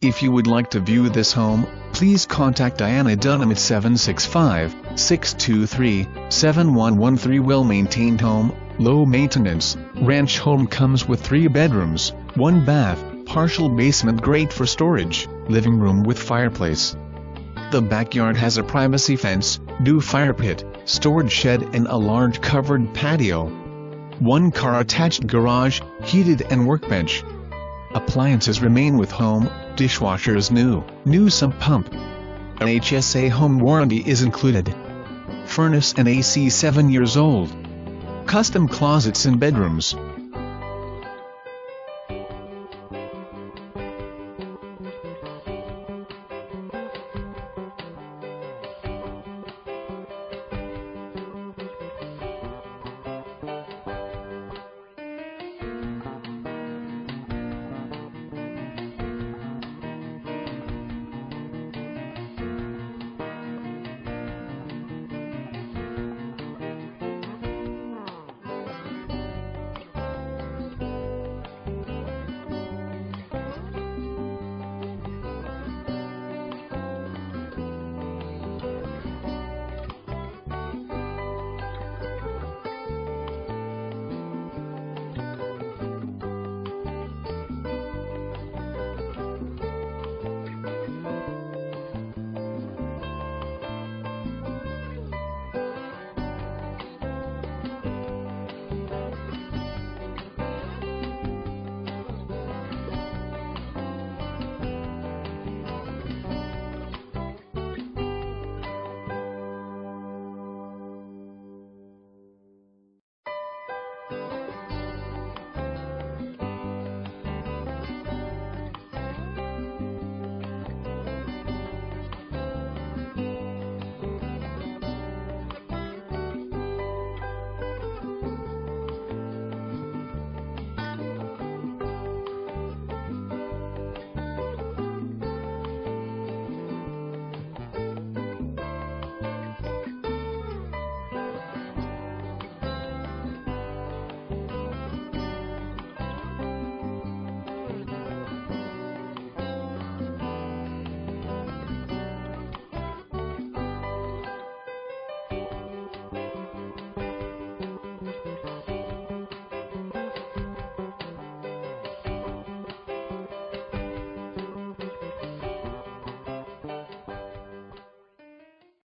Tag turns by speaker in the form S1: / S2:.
S1: If you would like to view this home, please contact Diana Dunham at 765-623-7113. Well-maintained home, low maintenance, ranch home comes with 3 bedrooms, 1 bath, partial basement, great for storage, living room with fireplace. The backyard has a privacy fence, new fire pit, storage shed and a large covered patio. 1 car attached garage, heated and workbench. Appliances remain with home, dishwasher is new sump pump. An HSA Home warranty is included. Furnace and AC 7 years old. Custom closets in bedrooms.